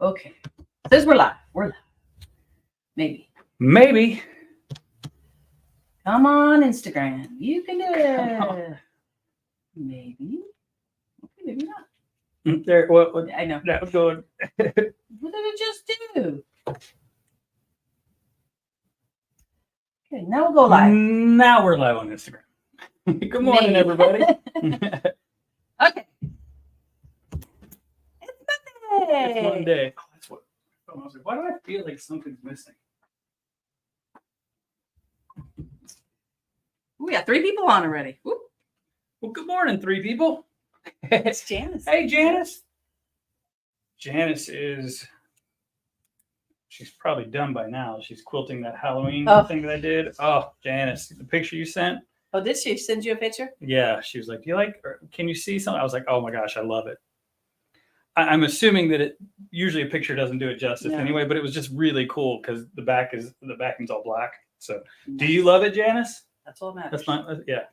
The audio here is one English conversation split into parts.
Okay. Says we're live. We're live. Maybe. Maybe. Come on, Instagram. You can do it. Maybe. Okay, maybe not. There. What? I know. That was good. What did it just do? Okay, now we'll go live. Now we're live on Instagram. Good morning, Maybe. everybody. Okay. It's Monday. It's Monday. Oh, that's what. I was like, why do I feel like something's missing? We got 3 people on already. Whoop. Well, good morning, 3 people. It's Janice. Hey, Janice. Janice she's probably done by now. She's quilting that Halloween thing that I did. Oh, Janice, the picture you sent. Oh, did she send you a picture? Yeah, she was like, "Do you like? Or can you see something?" I was like, "Oh my gosh, I love it." I'm assuming that it usually a picture doesn't do it justice anyway, but it was just really cool because the backing's all black. So, do you love it, Janice? That's all that matters. That's not yeah.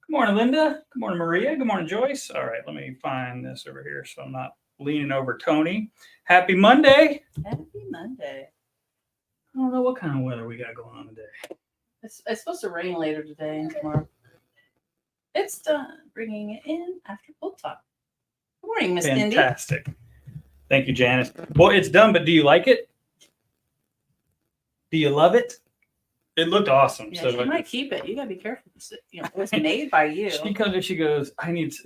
Good morning, Linda. Good morning, Maria. Good morning, Joyce. All right, let me find this over here so I'm not leaning over Tony. Happy Monday. Happy Monday. I don't know what kind of weather we got going on today. It's supposed to rain later today and tomorrow. It's done. Bringing it in after Quilt Talk. Good morning, Miss Cindy. Fantastic. Thank you, Janice. Well, it's done, but do you like it? Do you love it? It looked awesome. Yeah, so she might keep it. You gotta be careful. You know, it was made by you. She comes and she goes,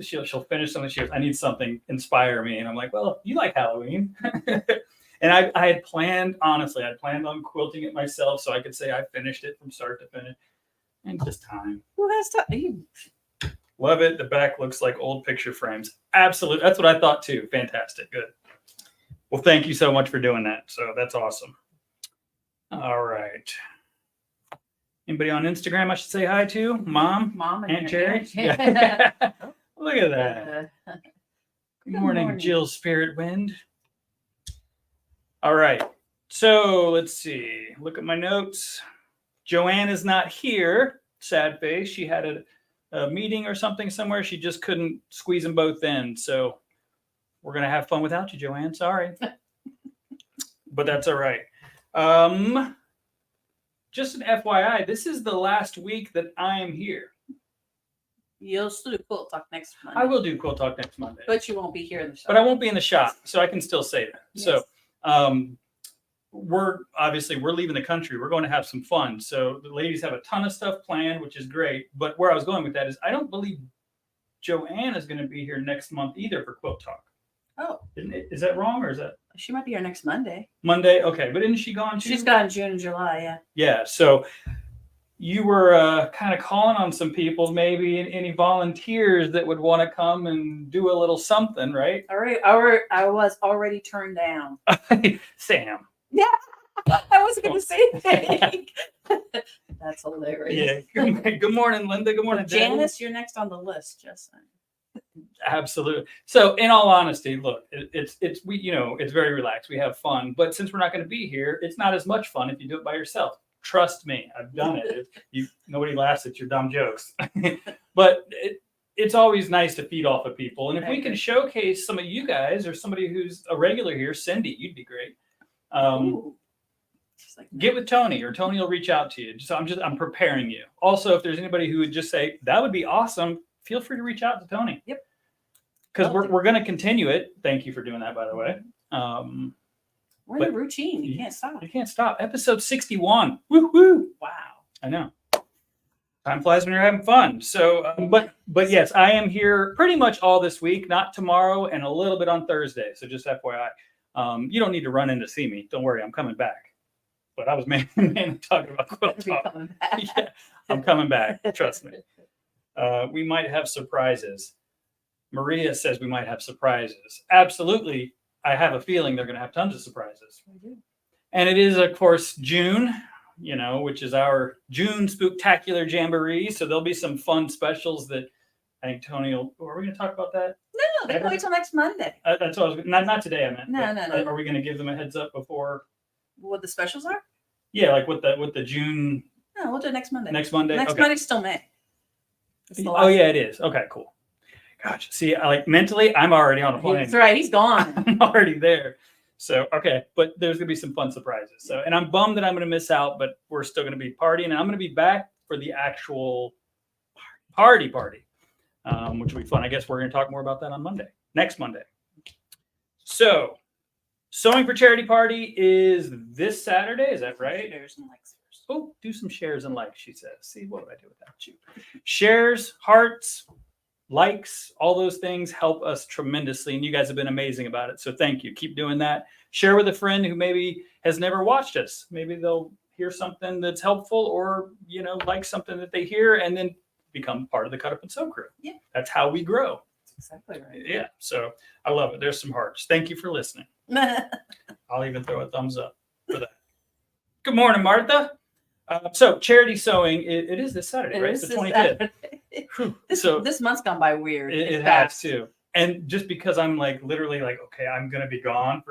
she'll finish something. She goes, I need something, inspire me. And I'm like, well, you like Halloween. And I had planned, honestly, on quilting it myself so I could say I finished it from start to finish. And just time. Who has time? Love it. The back looks like old picture frames. Absolutely. That's what I thought too. Fantastic. Good. Well, thank you so much for doing that. So that's awesome. All right. Anybody on Instagram I should say hi to? Mom and Aunt Cherry? Yeah. Look at that. Good morning, Jill Spirit Wind. All right. So let's see. Look at my notes. Joann is not here. Sad face. She had a meeting or something somewhere. She just couldn't squeeze them both in. So we're going to have fun without you, Joann. Sorry. But that's all right. Just an FYI, this is the last week that I am here. You'll still do Quilt Talk next Monday. I will do Quilt Talk next Monday. But you won't be here in the shop. But I won't be in the shop, so I can still say that. Yes. So we're leaving the country. We're going to have some fun. So the ladies have a ton of stuff planned, which is great. But where I was going with that is I don't believe Joann is going to be here next month either for Quilt Talk. Oh. Is that wrong or is that? She might be here next Monday. Monday? Okay. But isn't she gone too? She's gone June and July, yeah. Yeah. So you were kind of calling on some people, maybe any volunteers that would want to come and do a little something, right? All right. I was already turned down. Sam. Yeah. I wasn't going to say anything. That's hilarious. Yeah. Good morning, Linda. Good morning, Janice. You're next on the list, just saying. Absolutely. So, in all honesty, look, it's very relaxed. We have fun, but since we're not going to be here, it's not as much fun if you do it by yourself. Trust me, I've done it. Nobody laughs at your dumb jokes, but it's always nice to feed off of people. And if we can showcase some of you guys or somebody who's a regular here, Cindy, you'd be great. Get with Tony, or Tony will reach out to you. I'm preparing you. Also, if there's anybody who would just say that would be awesome, feel free to reach out to Tony. Yep. Because we're going to continue it. Thank you for doing that, by the way. We're in a routine. You can't stop. You can't stop. Episode 61. Woo-hoo. Wow. I know. Time flies when you're having fun. So, but yes, I am here pretty much all this week, not tomorrow, and a little bit on Thursday. So just FYI. You don't need to run in to see me. Don't worry, I'm coming back. But I was mainly talking about Quilt Talk. Yeah, I'm coming back. Trust me. We might have surprises. Maria says we might have surprises. Absolutely. I have a feeling they're going to have tons of surprises. And it is, of course, June, which is our June Spooktacular Jamboree. So there'll be some fun specials that I think Tony are we going to talk about that? No, they can wait till next Monday. That's what I was not today, I meant. No. Are we going to give them a heads up before? What the specials are? Yeah, like with the June. No, we'll do it next Monday. Next Monday? Next Monday's still May. Oh, yeah, it is. Okay, cool. Gosh, see, like mentally, I'm already on a plane. That's right. He's gone. I'm already there. So, okay, but there's going to be some fun surprises. So, and I'm bummed that I'm going to miss out, but we're still going to be partying, and I'm going to be back for the actual party, which will be fun. I guess we're going to talk more about that on Monday, next Monday. So, Sewing for Charity Party is this Saturday. Is that right? Shares and likes first. Oh, do some shares and likes, she says. See, what would I do without you? Shares, hearts, likes, all those things help us tremendously, and you guys have been amazing about it. So thank you. Keep doing that. Share with a friend who maybe has never watched us. Maybe they'll hear something that's helpful, or like something that they hear, and then become part of the Cut Up and Sew crew. Yeah, that's how we grow. that's exactly right. Yeah, so I love it. There's some hearts. Thank you for listening. I'll even throw a thumbs up for that. Good morning, Martha. So charity sewing, it is this Saturday, right? It's the 25th. This month's gone by weird. It has to. And just because I'm like literally like, okay, I'm gonna be gone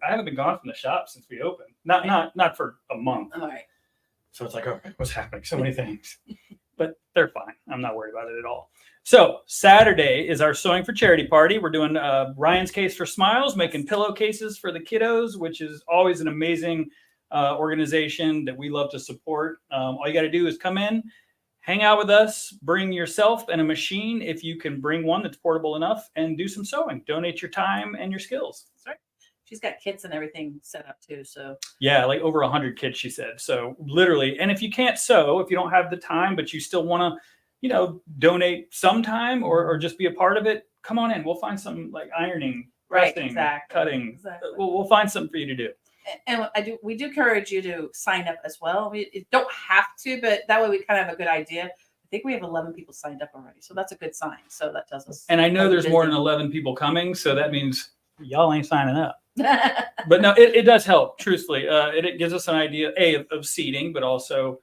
I haven't been gone from the shop since we opened. Not for a month. All right. So it's like, okay, what's happening? So many things. But they're fine. I'm not worried about it at all. So Saturday is our Sewing for Charity Party. We're doing Ryan's Case for Smiles, making pillowcases for the kiddos, which is always an amazing organization that we love to support. All you got to do is come in, hang out with us, bring yourself and a machine if you can bring one that's portable enough, and do some sewing. Donate your time and your skills. That's right. She's got kits and everything set up too. So yeah, like over 100 kits, she said. So literally, and if you can't sew, if you don't have the time, but you still want to, donate some time or just be a part of it, come on in. We'll find some like ironing, resting, exactly. cutting. Exactly. We'll find something for you to do. And we do encourage you to sign up as well. We don't have to, but that way we kind of have a good idea. I think we have 11 people signed up already, so that's a good sign. So that tells us. And I know there's more than 11 people coming, so that means y'all ain't signing up. But no, it does help. Truthfully, it gives us an idea of seating, but also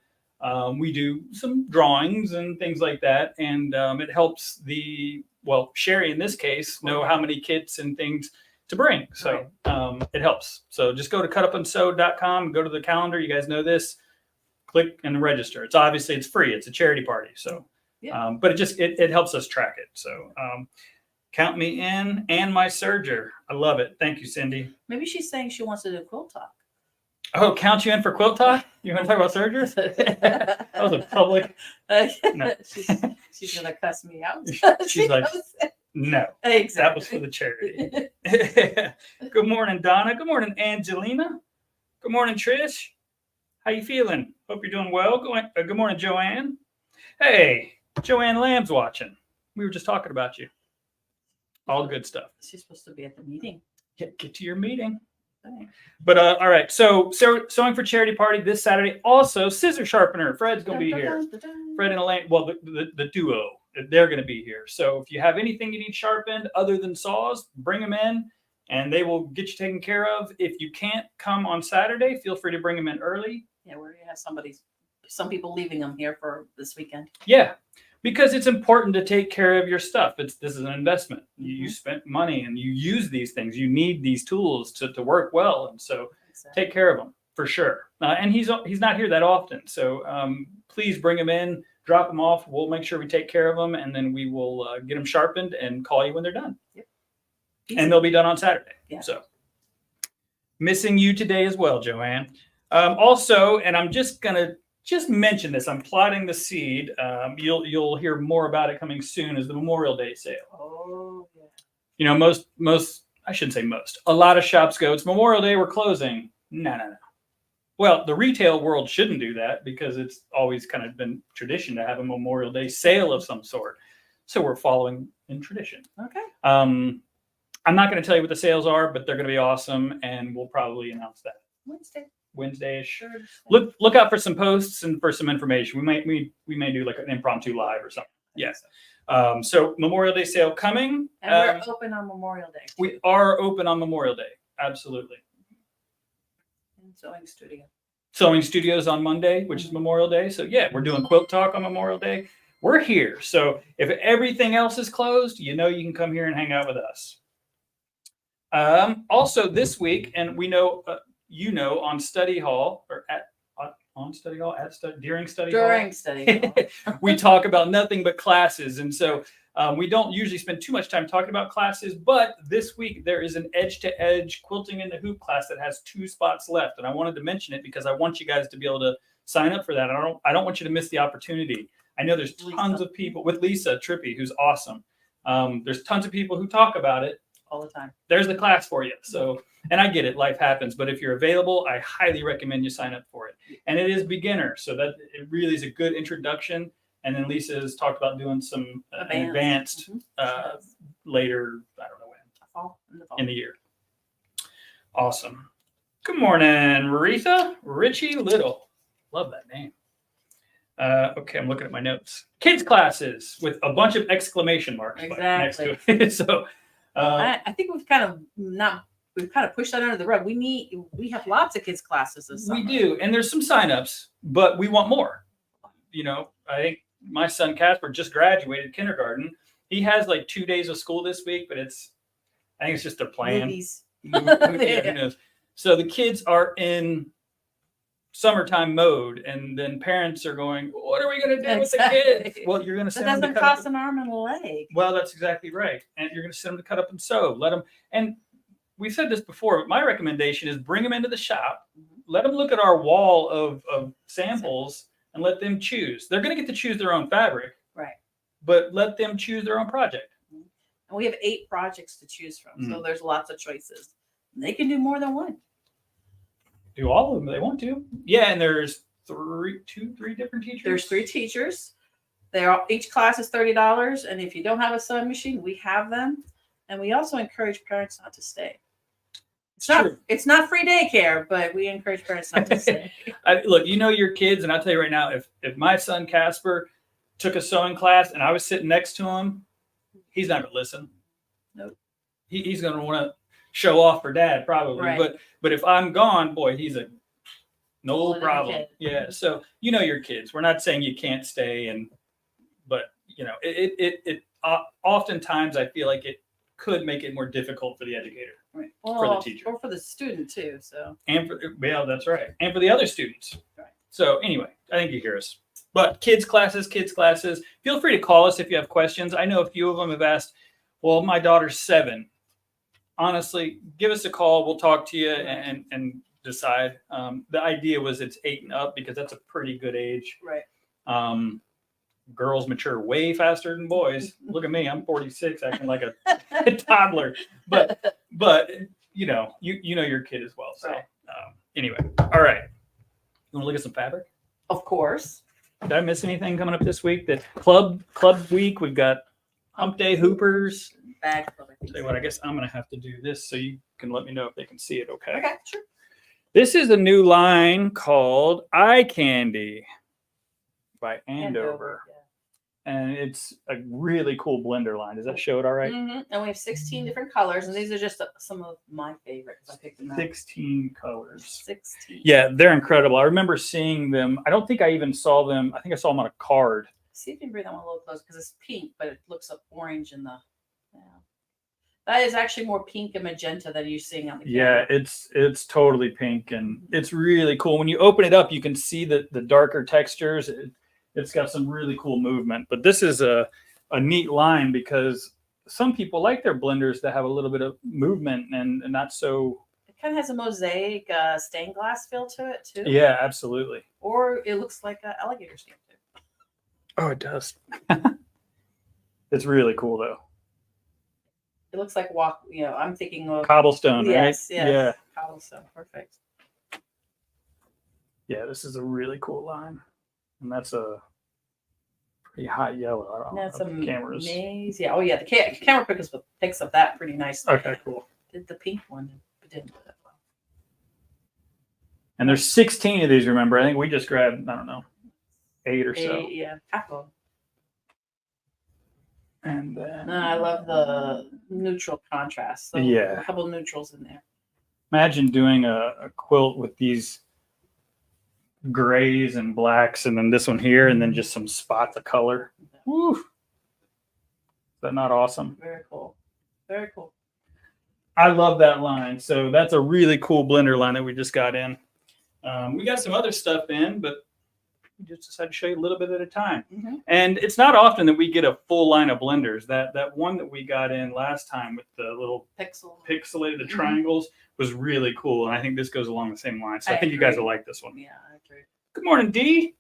we do some drawings and things like that, and it helps Sherry in this case know how many kits and things to bring. So it helps. So just go to cutupandsew.com, go to the calendar. You guys know this. Click and register. It's free. It's a charity party. So, yeah. But it helps us track it. So count me in and my serger. I love it. Thank you, Cindy. Maybe she's saying she wants to do quilt talk. Oh, count you in for quilt talk? You want to talk about sergers? That was a public. No. She's going to cuss me out. She's like, no, exactly. That was for the charity. Good morning, Donna. Good morning, Angelina. Good morning, Trish. How you feeling? Hope you're doing well. Good morning, Joann. Hey, Joann Lamb's watching. We were just talking about you. All good stuff. She's supposed to be at the meeting. Get to your meeting. Thanks. But all right. So Sewing for Charity Party this Saturday. Also, scissor sharpener. Fred's gonna be here. Fred and Elaine. Well, the duo. They're going to be here. So if you have anything you need sharpened other than saws, bring them in and they will get you taken care of. If you can't come on Saturday, feel free to bring them in early. Yeah, we're going to have some people leaving them here for this weekend. Yeah, because it's important to take care of your stuff. This is an investment. You spent money and you use these things. You need these tools to work well. And so Take care of them for sure. And he's not here that often. So please bring him in. Drop them off. We'll make sure we take care of them, and then we will get them sharpened and call you when they're done. Yep. And they'll be done on Saturday. Yeah. So missing you today as well, Joann. Also, and I'm just gonna mention this. I'm plotting the seed. You'll hear more about it coming soon. Is the Memorial Day sale? Oh yeah. You know, most I shouldn't say most. A lot of shops go, it's Memorial Day, we're closing. No. Well, the retail world shouldn't do that because it's always kind of been tradition to have a Memorial Day sale of some sort. So we're following in tradition. Okay. I'm not going to tell you what the sales are, but they're going to be awesome, and we'll probably announce that Wednesday-ish. Look out for some posts and for some information. We may do like an impromptu live or something. Yes. So Memorial Day sale coming. And we're open on Memorial Day. We are open on Memorial Day. Absolutely. Sewing Studios on Monday, which is Memorial Day. So yeah, we're doing Quilt Talk on Memorial Day. We're here. So if everything else is closed, you can come here and hang out with us. Also this week, and we know, on Study Hall or during Study Hall, we talk about nothing but classes. And so We don't usually spend too much time talking about classes, but this week there is an edge-to-edge quilting in the hoop class that has 2 spots left, and I wanted to mention it because I want you guys to be able to sign up for that. I don't want you to miss the opportunity. I know there's tons of people with Lisa Trippy, who's awesome. There's tons of people who talk about it all the time. There's the class for you. So, and I get it, life happens, but if you're available, I highly recommend you sign up for it. And it is beginner, so that it really is a good introduction. And then Lisa has talked about doing some advanced later, I don't know when, in the year. Awesome. Good morning, Maritha. Richie Little. Love that name. Okay, I'm looking at my notes. Kids classes with a bunch of exclamation marks next to it. So I think we've kind of pushed that under the rug. We have lots of kids classes this summer. We do, and there's some signups, but we want more. You know, I think my son Casper just graduated kindergarten. He has like 2 days of school this week, but I think it's just a plan. Movies. Who knows? So the kids are in summertime mode, and then parents are going, what are we going to do with the kids? Well, you're going to send them to cut cost an arm and a leg. Well, that's exactly right. And you're going to send them to cut up and sew. Let them, and we've said this before, but my recommendation is bring them into the shop, let them look at our wall of samples, and let them choose. They're going to get to choose their own fabric, right? But let them choose their own project. And we have 8 projects to choose from, so there's lots of choices. They can do more than one. Do all of them if they want to. Yeah, and there's 3 different teachers. There's 3 teachers. Each class is $30, and if you don't have a sewing machine, we have them. And we also encourage parents not to stay. It's not free daycare, but we encourage parents not to stay. Look, you know your kids, and I'll tell you right now, if my son Casper took a sewing class and I was sitting next to him, he's not going to listen. Nope. He's going to want to show off for dad probably. Right. But if I'm gone, boy, he's no problem. Yeah. So you know your kids. We're not saying you can't stay, but you know it oftentimes I feel like it could make it more difficult for the educator, right? For the teacher, or for the student too. So that's right, and for the other students. Right. So anyway, I think you hear us. But kids classes. Feel free to call us if you have questions. I know a few of them have asked. Well, my daughter's 7. Honestly, give us a call. We'll talk to you and decide. The idea was it's 8 and up because that's a pretty good age. Right. Girls mature way faster than boys. Look at me. I'm 46 acting like a toddler. But you know your kid as well. So anyway, all right. You want to look at some fabric? Of course. Did I miss anything coming up this week? That club week. We've got Hump Day Hoopers. Bag. Tell you what, I guess I'm going to have to do this so you can let me know if they can see it. Okay. Okay, sure. This is a new line called Eye Candy by Andover. Yeah. And it's a really cool blender line. Does that show it all right? Mm-hmm. And we have 16 different colors, and these are just some of my favorites. I picked them out. 16 colors. 16. Yeah, they're incredible. I remember seeing them. I don't think I even saw them. I think I saw them on a card. See if you can bring that one a little close because it's pink, but it looks like orange in the. Yeah. That is actually more pink and magenta than you're seeing on the camera. Yeah, it's totally pink, and it's really cool. When you open it up, you can see the darker textures. It's got some really cool movement. But this is a neat line because some people like their blenders to have a little bit of movement and not so. It kind of has a mosaic stained glass feel to it too. Yeah, absolutely. Or it looks like an alligator stamp too. Oh, it does. It's really cool though. It looks like I'm thinking of cobblestone, right? Yes. Yeah. Cobblestone. Perfect. Yeah, this is a really cool line. And that's a pretty hot yellow. I don't know. That's amazing. Yeah. Oh, yeah. The camera picks up that pretty nicely. Okay, cool. The pink one didn't do that well. And there's 16 of these, remember? I think we just grabbed, I don't know, 8 or so. Yeah. Apple. And then I love the neutral contrast. So yeah. A couple of neutrals in there. Imagine doing a quilt with these grays and blacks, and then this one here, and then just some spots of color. Woo! Is that not awesome? Very cool. Very cool. I love that line. So that's a really cool blender line that we just got in. We got some other stuff in, but we just decided to show you a little bit at a time. Mm-hmm. And it's not often that we get a full line of blenders. That one that we got in last time with the little pixelated triangles was really cool. And I think this goes along the same line. So I think you guys will like this one. Yeah, I agree. Good morning, Dee.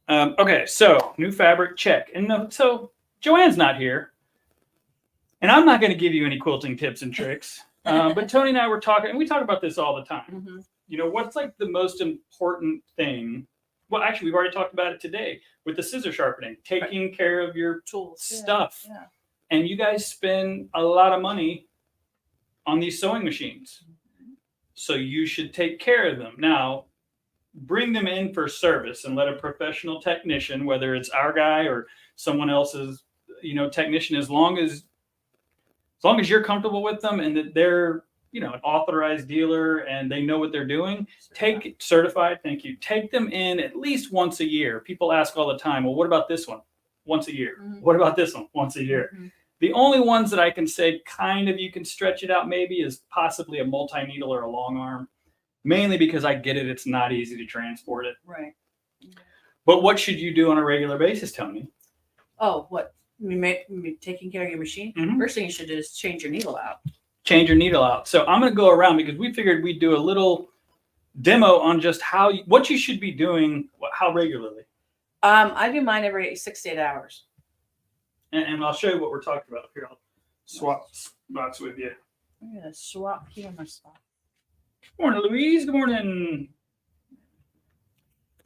Okay, so new fabric, check. And so Joann's not here. And I'm not going to give you any quilting tips and tricks. But Tony and I were talking, and we talk about this all the time. Mm-hmm. You know, what's like the most important thing? Well, actually, we've already talked about it today with the scissor sharpening, taking care of your Tools, stuff. Yeah. And you guys spend a lot of money on these sewing machines. So you should take care of them. Now, bring them in for service and let a professional technician, whether it's our guy or someone else's, technician, as long as you're comfortable with them and that they're, an authorized dealer and they know what they're doing, certified. Thank you. Take them in at least once a year. People ask all the time, well, what about this one? Once a year. Mm-hmm. What about this one? Once a year. Mm-hmm. The only ones that I can say kind of you can stretch it out maybe is possibly a multi-needle or a long arm, mainly because I get it. It's not easy to transport it. Right. But what should you do on a regular basis, Tony? Oh, what? Taking care of your machine? Mm-hmm. First thing you should do is change your needle out. Change your needle out. So I'm going to go around because we figured we'd do a little demo on just what you should be doing, how regularly. I do mine every 6 to 8 hours. And I'll show you what we're talking about here. I'll swap spots with you. I'm going to swap here on my spot. Good morning, Louise. Good morning.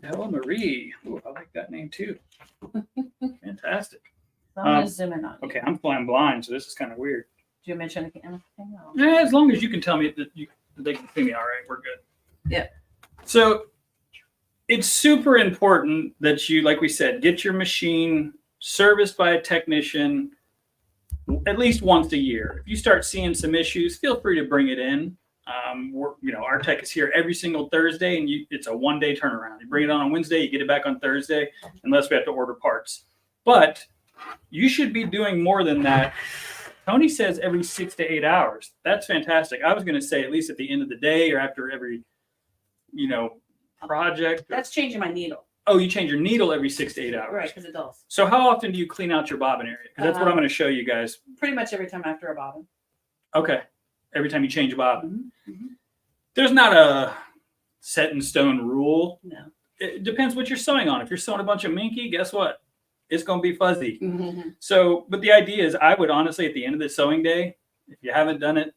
Hello, Marie. Ooh, I like that name too. Fantastic. I'm going to zoom in on it. Okay, I'm flying blind, so this is kind of weird. Do you mention anything? Yeah, as long as you can tell me that they can see me all right, we're good. Yeah. So it's super important that you, like we said, get your machine serviced by a technician at least once a year. If you start seeing some issues, feel free to bring it in. Our tech is here every single Thursday, and it's a 1-day turnaround. You bring it on Wednesday, you get it back on Thursday, unless we have to order parts. But you should be doing more than that. Tony says every 6 to 8 hours. That's fantastic. I was going to say at least at the end of the day or after every, project. That's changing my needle. Oh, you change your needle every 6 to 8 hours. Right, because it does. So how often do you clean out your bobbin area? Because that's what I'm going to show you guys. Pretty much every time after a bobbin. Okay. Every time you change a bobbin. Mm-hmm. There's not a set in stone rule. No. It depends what you're sewing on. If you're sewing a bunch of minky, guess what? It's going to be fuzzy. Mm-hmm. So, but the idea is I would honestly, at the end of the sewing day, if you haven't done it,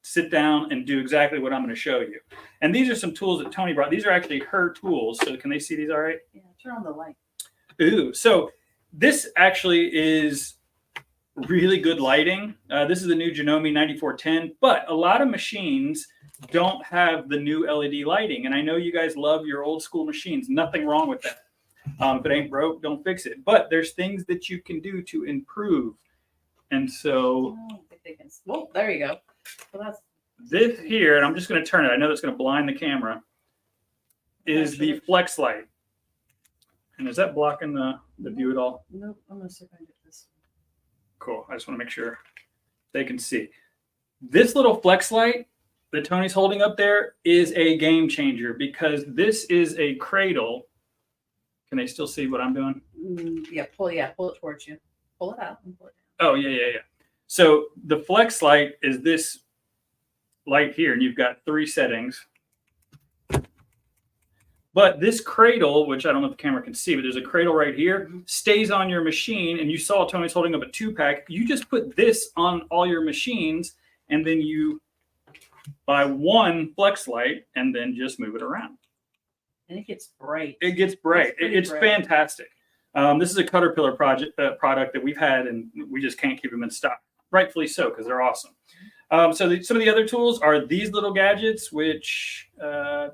sit down and do exactly what I'm going to show you. And these are some tools that Tony brought. These are actually her tools. So can they see these all right? Yeah, turn on the light. Ooh, so this actually is really good lighting. This is the new Janome 9410, but a lot of machines don't have the new LED lighting. And I know you guys love your old school machines. Nothing wrong with that. If it ain't broke, don't fix it. But there's things that you can do to improve. And so, I don't think they can. Well, there you go. Well, that's this here, and I'm just going to turn it. I know that's going to blind the camera, is the flex light. And is that blocking the view at all? Nope. I'm going to see if I can get this. Cool. I just want to make sure they can see. This little flex light that Tony's holding up there is a game changer because this is a cradle. Can they still see what I'm doing? Yeah, pull it towards you. Pull it out and pull it down. Oh, yeah. So the flex light is this light here, and you've got 3 settings. But this cradle, which I don't know if the camera can see, but there's a cradle right here, stays on your machine. And you saw Tony's holding up a 2-pack. You just put this on all your machines, and then you buy 1 flex light and then just move it around. And it gets bright. It gets bright. It's bright. Fantastic. This is a Caterpillar product that we've had, and we just can't keep them in stock. Rightfully so, because they're awesome. So some of the other tools are these little gadgets, which,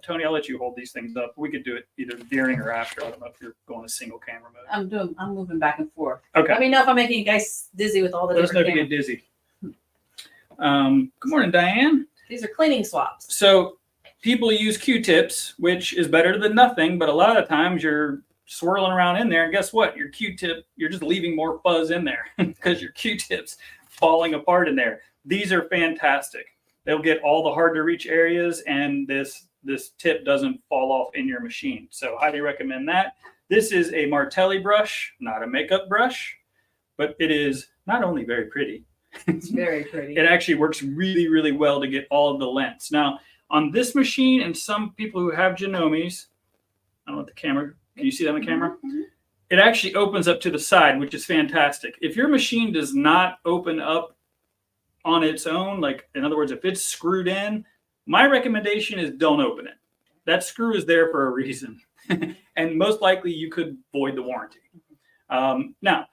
Tony, I'll let you hold these things up. We could do it either during or after. I don't know if you're going to single camera mode. I'm moving back and forth. Okay. Let me know if I'm making you guys dizzy with all the different cameras. Let us know if you get dizzy. Good morning, Diane. These are cleaning swaps. So people use Q-tips, which is better than nothing, but a lot of times you're swirling around in there, and guess what? Your Q-tip, you're just leaving more fuzz in there because your Q-tip's falling apart in there. These are fantastic. They'll get all the hard to reach areas, and this this tip doesn't fall off in your machine. So highly recommend that. This is a Martelli brush, not a makeup brush, but it is not only very pretty, It's very pretty. it actually works really, really well to get all of the lengths. Now, on this machine and some people who have Genomes, I don't know what the camera, can you see that on the camera? Mm-hmm. It actually opens up to the side, which is fantastic. If your machine does not open up on its own, like in other words, if it's screwed in, my recommendation is don't open it. That screw is there for a reason. And most likely you could void the warranty. Now,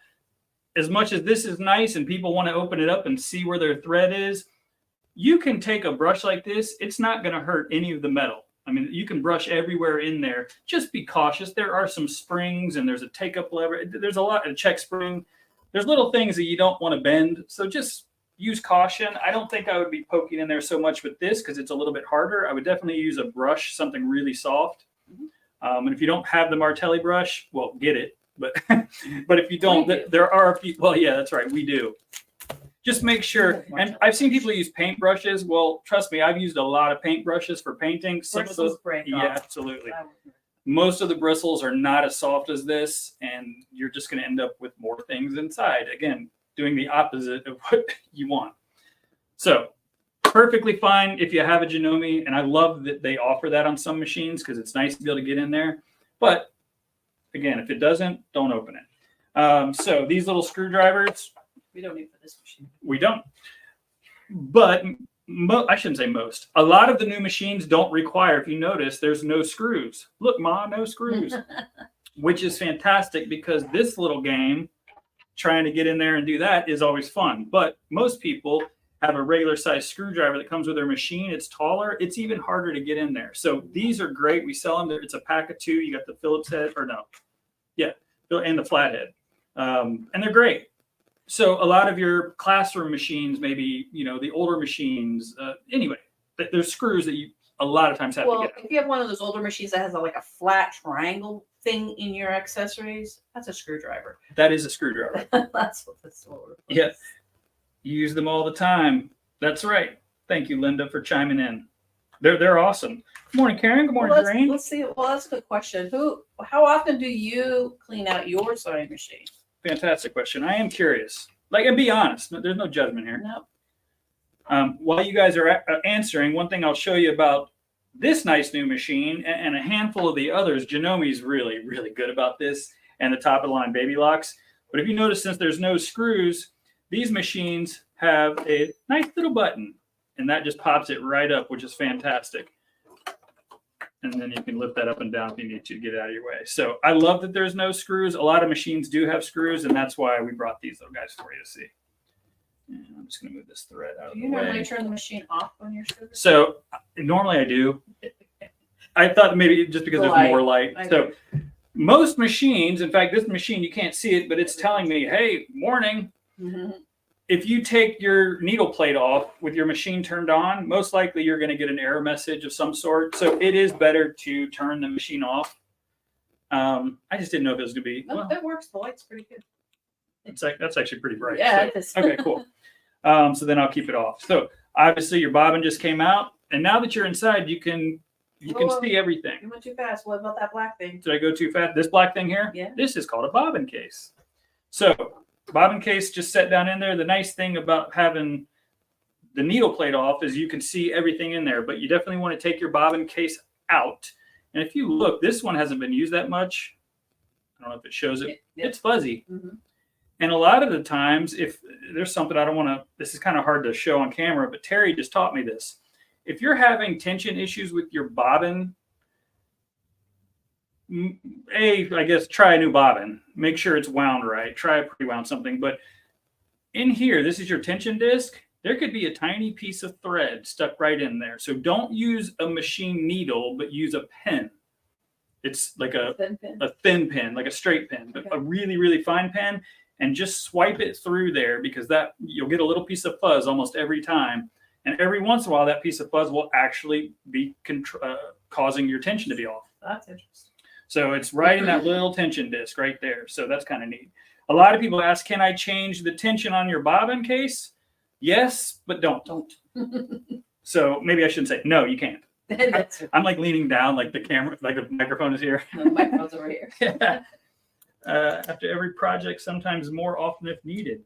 as much as this is nice and people want to open it up and see where their thread is, you can take a brush like this. It's not going to hurt any of the metal. I mean, you can brush everywhere in there. Just be cautious. There are some springs and there's a take-up lever. There's a lot of check spring. There's little things that you don't want to bend. So just use caution. I don't think I would be poking in there so much with this because it's a little bit harder. I would definitely use a brush, something really soft. And if you don't have the Martelli brush, well, get it. But but if you don't, there are a few. Well, yeah, that's right. We do. Just make sure. And I've seen people use paint brushes. Well, trust me, I've used a lot of paint brushes for painting. Some of those, yeah, absolutely. Most of the bristles are not as soft as this, and you're just going to end up with more things inside. Again, doing the opposite of what you want. So perfectly fine if you have a Janome, and I love that they offer that on some machines because it's nice to be able to get in there. But again, if it doesn't, don't open it. So these little screwdrivers, we don't need for this machine. We don't. But I shouldn't say most. A lot of the new machines don't require, if you notice, there's no screws. Look, Ma, no screws. Which is fantastic because this little game, trying to get in there and do that is always fun. But most people have a regular size screwdriver that comes with their machine. It's taller. It's even harder to get in there. So these are great. We sell them. It's a pack of 2. You got the Phillips head, or no. Yeah, and the flathead. And they're great. So a lot of your classroom machines, maybe, you know, the older machines, anyway, there's screws that you a lot of times have to get out. If you have one of those older machines that has like a flat triangle thing in your accessories, that's a screwdriver. That is a screwdriver. That's what this is. Yeah. You use them all the time. That's right. Thank you, Linda, for chiming in. They're awesome. Good morning, Karen. Good morning, Drain. Let's see. Well, that's a good question. How often do you clean out your sewing machine? Fantastic question. I am curious. Like, and be honest. There's no judgment here. No. While you guys are answering, one thing I'll show you about this nice new machine and a handful of the others. Genome's really, really good about this, and the top of the line Baby Locks. But if you notice, since there's no screws, these machines have a nice little button, and that just pops it right up, which is fantastic. And then you can lift that up and down if you need to get it out of your way. So I love that there's no screws. A lot of machines do have screws, and that's why we brought these little guys for you to see. And I'm just going to move this thread out of the way. Do you normally turn the machine off when you're screwing? So normally I do. I thought maybe just because there's more light. So most machines, in fact, this machine, you can't see it, but it's telling me, hey, morning. Mm-hmm. If you take your needle plate off with your machine turned on, most likely you're going to get an error message of some sort. So it is better to turn the machine off. I just didn't know if it was going to be. No, it works. The light's pretty good. It's like that's actually pretty bright. Yeah, so, it is. Okay, cool. So then I'll keep it off. So obviously your bobbin just came out, and now that you're inside, you can see everything. You went too fast. What about that black thing? Did I go too fast? This black thing here? Yeah. This is called a bobbin case. So bobbin case just set down in there. The nice thing about having the needle plate off is you can see everything in there, but you definitely want to take your bobbin case out. And if you look, this one hasn't been used that much. I don't know if it shows it. Yep. It's fuzzy. Mm-hmm. And a lot of the times, if there's something I don't want to, this is kind of hard to show on camera, but Terry just taught me this. If you're having tension issues with your bobbin, I guess try a new bobbin. Make sure it's wound right. Try a pre-wound something. But in here, this is your tension disc. There could be a tiny piece of thread stuck right in there. So don't use a machine needle, but use a pen. It's like a thin pen, like a straight pen, but a really, really fine pen. And just swipe it through there because that you'll get a little piece of fuzz almost every time. And every once in a while, that piece of fuzz will actually be causing your tension to be off. That's interesting. So it's right in that little tension disc right there. So that's kind of neat. A lot of people ask, can I change the tension on your bobbin case? Yes, but don't. So maybe I shouldn't say, no, you can't. That's I'm like leaning down, like the camera, like the microphone is here. the microphone's over here. After every project, sometimes more often if needed.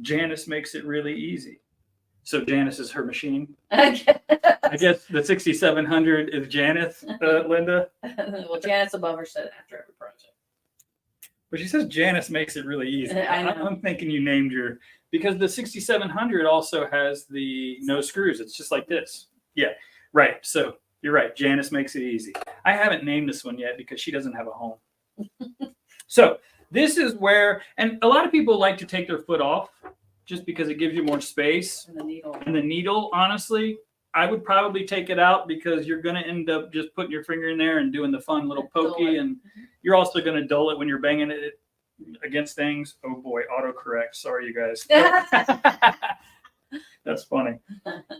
Janice makes it really easy. So Janice is her machine. I guess the 6700 is Janice, Linda. Well, Janet's above her said after every project. But she says Janice makes it really easy. I know. I'm thinking you named your, because the 6700 also has the no screws. It's just like this. Yeah, right. So you're right. Janice makes it easy. I haven't named this one yet because she doesn't have a home. So this is where, and a lot of people like to take their foot off just because it gives you more space. And the needle. And the needle, honestly, I would probably take it out because you're going to end up just putting your finger in there and doing the fun little pokey. And you're also going to dull it when you're banging it against things. Oh boy, autocorrect. Sorry, you guys. That's funny.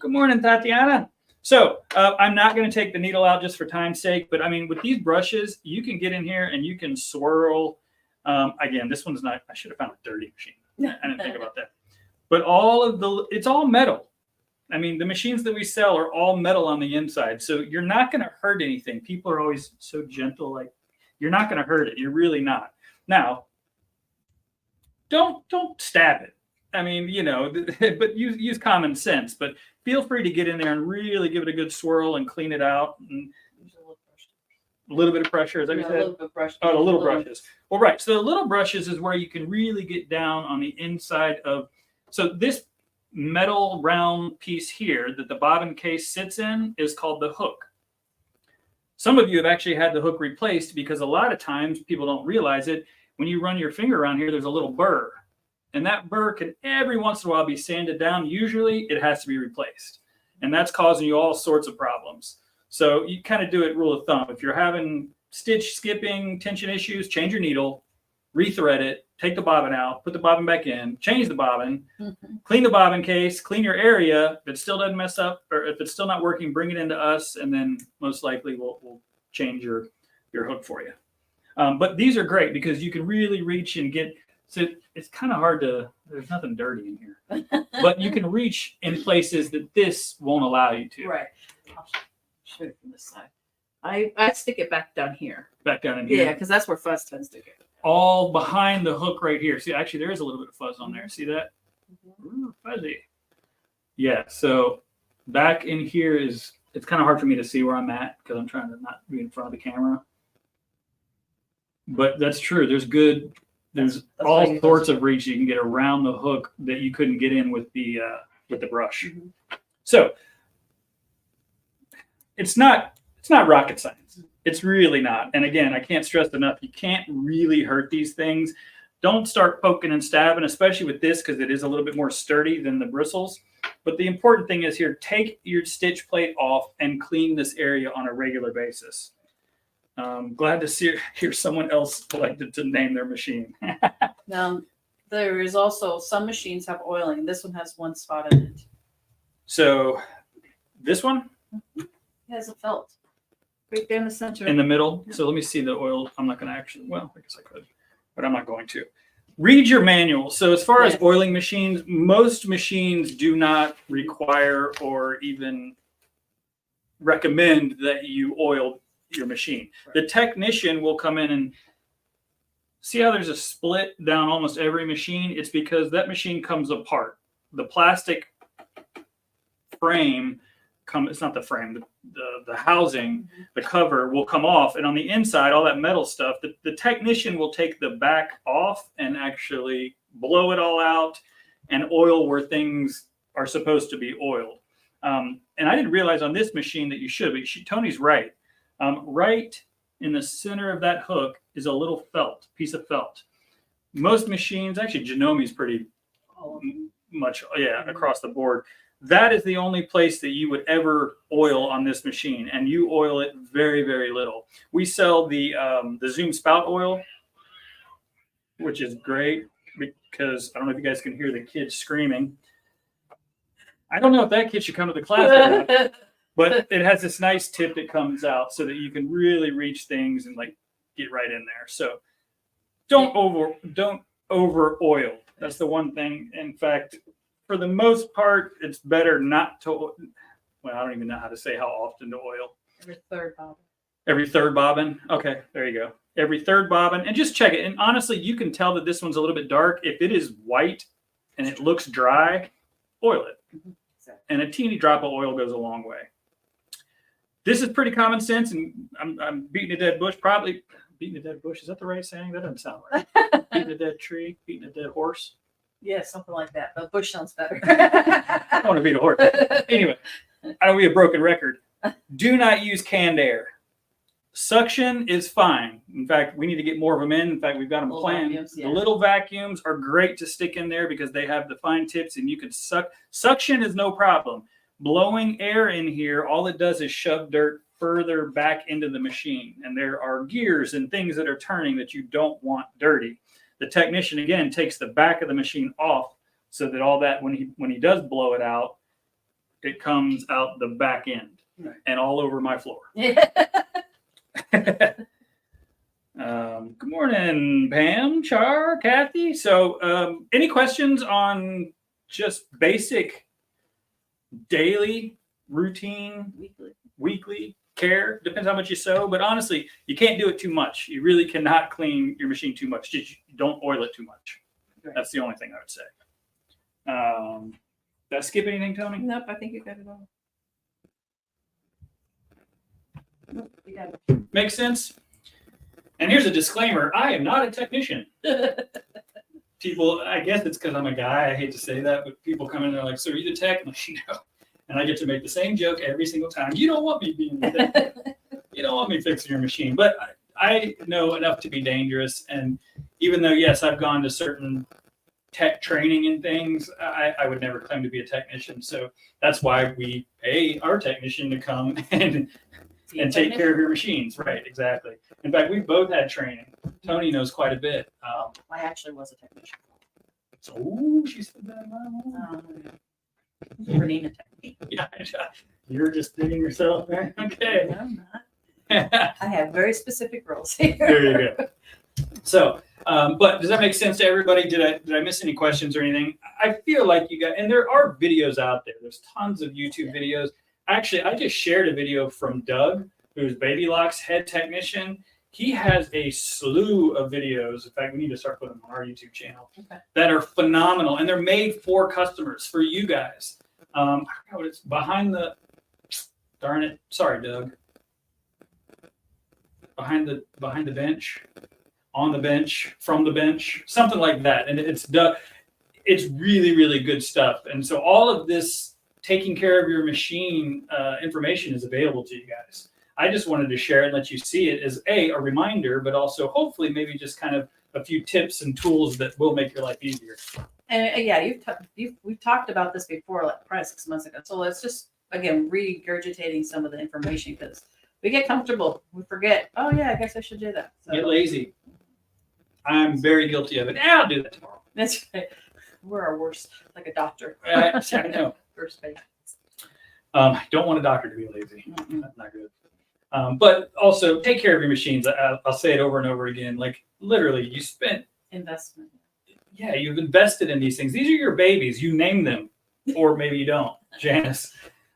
Good morning, Tatiana. So I'm not going to take the needle out just for time's sake. But I mean, with these brushes, you can get in here and you can swirl. Again, this one's not, I should have found a dirty machine. I didn't think about that. But it's all metal. I mean, the machines that we sell are all metal on the inside. So you're not going to hurt anything. People are always so gentle, like you're not going to hurt it. You're really not. Now, don't stab it. I mean, you know, but use common sense. But feel free to get in there and really give it a good swirl and clean it out. And a little bit of pressure, is that what you said? A little bit of brush. Oh, the little brushes. Well, right. So the little brushes is where you can really get down on the inside of. So this metal round piece here that the bobbin case sits in is called the hook. Some of you have actually had the hook replaced because a lot of times people don't realize it. When you run your finger around here, there's a little burr. And that burr can every once in a while be sanded down. Usually it has to be replaced. And that's causing you all sorts of problems. So you kind of do it rule of thumb. If you're having stitch skipping, tension issues, change your needle, rethread it, take the bobbin out, put the bobbin back in, change the bobbin, clean the bobbin case, clean your area. If it still doesn't mess up, or if it's still not working, bring it into us, and then most likely we'll change your hook for you. But these are great because you can really reach and get. So it's kind of hard to. There's nothing dirty in here, but you can reach in places that this won't allow you to. Right. I'll show you from this side. I stick it back down here. Back down in here. Yeah, because that's where fuzz tends to get. All behind the hook right here. See, actually, there is a little bit of fuzz on there. See that? Ooh, fuzzy. Yeah, so back in here it's kind of hard for me to see where I'm at because I'm trying to not be in front of the camera. But that's true. There's all sorts of reach you can get around the hook that you couldn't get in with the brush. Mm-hmm. So it's not rocket science. It's really not. And again, I can't stress enough, you can't really hurt these things. Don't start poking and stabbing, especially with this because it is a little bit more sturdy than the bristles. But the important thing is here, take your stitch plate off and clean this area on a regular basis. Glad to hear someone else elected to name their machine. Now, there is also some machines have oiling. This one has one spot in it. So this one? It has a felt. Right there in the center. In the middle. Yeah. So let me see the oil. I'm not going to actually, well, I guess I could, but I'm not going to. Read your manual. So as far as oiling machines, most machines do not require or even recommend that you oil your machine. Right. The technician will come in and see how there's a split down almost every machine. It's because that machine comes apart. The plastic frame it's not the frame, the housing, the cover will come off, and on the inside, all that metal stuff, the technician will take the back off and actually blow it all out and oil where things are supposed to be oiled. And I didn't realize on this machine that you should, but Tony's right. Right in the center of that hook is a little piece of felt. Most machines, actually Genomi's pretty much, across the board. That is the only place that you would ever oil on this machine, and you oil it very, very little. We sell the Zoom spout oil, which is great because I don't know if you guys can hear the kids screaming. I don't know if that kid should come to the class or not, but it has this nice tip that comes out so that you can really reach things and like get right in there. So don't over oil. That's the one thing. In fact, for the most part, it's better not to. well, I don't even know how to say how often to oil. Every third bobbin. Every third bobbin. Okay, there you go. Every third bobbin, and just check it. And honestly, you can tell that this one's a little bit dark. If it is white and it looks dry, oil it. Exactly. And a teeny drop of oil goes a long way. This is pretty common sense, and I'm beating a dead bush. Probably beating a dead bush. Is that the right saying? That doesn't sound right. Beating a dead tree, beating a dead horse. Yeah, something like that. But bush sounds better. I don't want to beat a horse. Anyway, I don't be a broken record. Do not use canned air. Suction is fine. In fact, we need to get more of them in. In fact, we've got them planned. Vacuums, yeah. The little vacuums are great to stick in there because they have the fine tips and you can suck. Suction is no problem. Blowing air in here, all it does is shove dirt further back into the machine. And there are gears and things that are turning that you don't want dirty. The technician, again, takes the back of the machine off so that all that, when he does blow it out, it comes out the back end and all over my floor. Good morning, Pam, Char, Kathy. So any questions on just basic daily routine, weekly care? Depends how much you sew, but honestly, you can't do it too much. You really cannot clean your machine too much. Just don't oil it too much. Right. That's the only thing I would say. Did I skip anything, Tony? Nope, I think you got it all. Nope, you got it. Makes sense. And here's a disclaimer: I am not a technician. People, I guess it's because I'm a guy. I hate to say that, but people come in and they're like, "So are you the tech?" I'm like, "No." And I get to make the same joke every single time. You don't want me being the tech. You don't want me fixing your machine. But I know enough to be dangerous. And even though, yes, I've gone to certain tech training and things, I would never claim to be a technician. So that's why we pay our technician to come and take care of your machines. Right, exactly. In fact, we both had training. Tony knows quite a bit. I actually was a technician. So, she said that. You're needing a technician. Yeah, you're just digging yourself, man. Okay. No, I'm not. I have very specific rules here. There you go. So, but does that make sense to everybody? Did I miss any questions or anything? I feel like you got, and there are videos out there. There's tons of YouTube videos. Actually, I just shared a video from Doug, who's Baby Lock's head technician. He has a slew of videos. In fact, we need to start putting them on our YouTube channel that are phenomenal, and they're made for customers, for you guys. I forgot what it's behind the. Darn it! Sorry, Doug. Behind the bench, on the bench, from the bench, something like that. And it's really, really good stuff. And so all of this taking care of your machine information is available to you guys. I just wanted to share it and let you see it as a reminder, but also hopefully maybe just kind of a few tips and tools that will make your life easier. And yeah, we've talked about this before, like probably 6 months ago. So let's just again regurgitating some of the information because we get comfortable, we forget. Oh yeah, I guess I should do that. So, get lazy. I'm very guilty of it. I'll do that tomorrow. That's right. We're our worst, like a doctor. I know. First patients. Don't want a doctor to be lazy. That's not good. But also take care of your machines. I'll say it over and over again. Like literally, you spent investment. Yeah, you've invested in these things. These are your babies. You name them, or maybe you don't. Janice,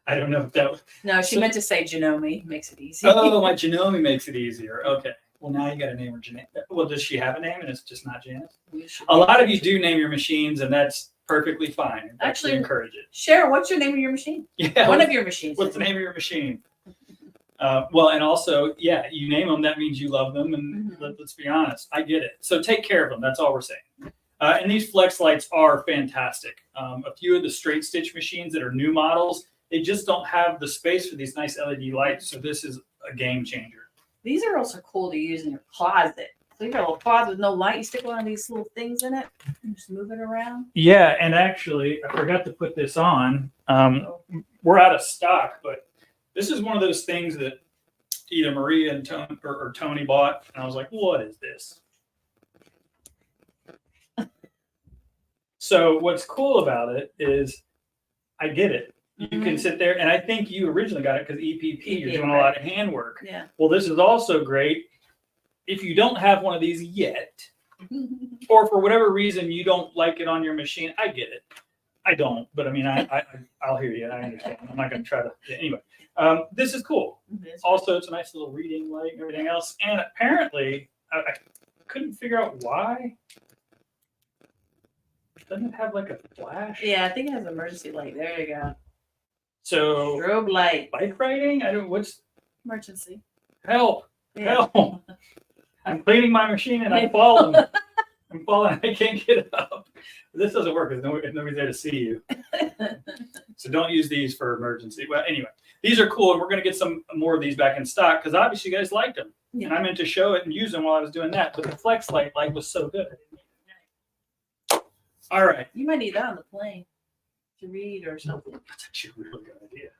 I don't know if that. No, she meant to say Janome makes it easy. Oh, my Janome makes it easier. Okay. Well, now you got to name her Janice. Well, does she have a name and it's just not Janice? A lot of you do name your machines, and that's perfectly fine. Actually, encourage it. Sharon, what's your name of your machine? Yeah. One of your machines. What's the name of your machine? Well, and also, yeah, you name them. That means you love them. And let's be honest, I get it. So take care of them. That's all we're saying. And these flex lights are fantastic. A few of the straight stitch machines that are new models, they just don't have the space for these nice LED lights. So this is a game changer. These are also cool to use in your closet. So you got a little closet with no light. You stick one of these little things in it and just move it around. Yeah, and actually, I forgot to put this on. We're out of stock, but this is one of those things that either Maria and Tony or Tony bought, and I was like, "What is this?" So what's cool about it is, I get it. You can sit there, and I think you originally got it because EPP, you're doing a lot of handwork. Yeah. Well, this is also great if you don't have one of these yet, or for whatever reason you don't like it on your machine. I get it. I don't, but I mean, I'll hear you. I understand. I'm not going to try to. Yeah, anyway, this is cool. Also, it's a nice little reading light and everything else. And apparently, I couldn't figure out why. Doesn't it have like a flash? Yeah, I think it has emergency light. There you go. So Strobe light. bike riding? I don't. What's Emergency. help? Yeah. Help! I'm cleaning my machine and I'm falling. I'm falling. I can't get up. This doesn't work because nobody's there to see you. So don't use these for emergency. Well, anyway, these are cool, and we're going to get some more of these back in stock because obviously you guys liked them, and I meant to show it and use them while I was doing that. But the flex light was so good. All right, You might need that on the plane to read or something. that's actually a really good idea.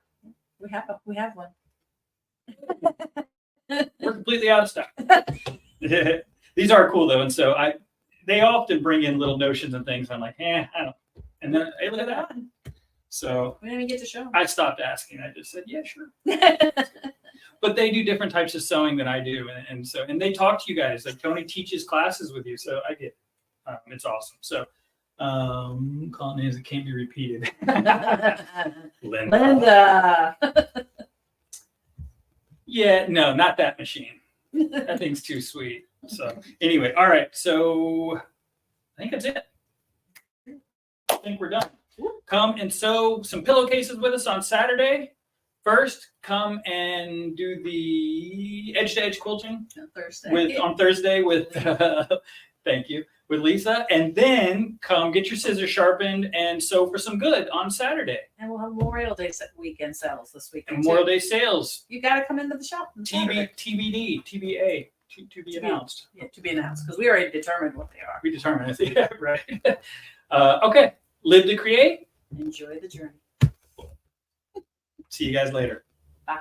We have one. We're completely out of stock. These are cool though, and so they often bring in little notions and things. I'm like, I don't. And then hey, look at that. So We didn't even get to show them. I stopped asking. I just said, yeah, sure. But they do different types of sewing than I do, and they talk to you guys. Like Tony teaches classes with you, so I get it. It's awesome. So call names that can't be repeated. Linda. Yeah, no, not that machine. That thing's too sweet. So anyway, all right. So I think that's it. I think we're done. Come and sew some pillowcases with us on Saturday. First, come and do the edge-to-edge quilting on Thursday with thank you, with Lisa, and then come get your scissors sharpened and sew for some good on Saturday. And we'll have Memorial Day weekend sales this weekend. And Memorial Day sales. You got to come into the shop. TBD, TBA, to be announced. Yeah, to be announced because we already determined what they are. We determined it. Yeah, right. Okay, live to create. Enjoy the journey. See you guys later. Bye.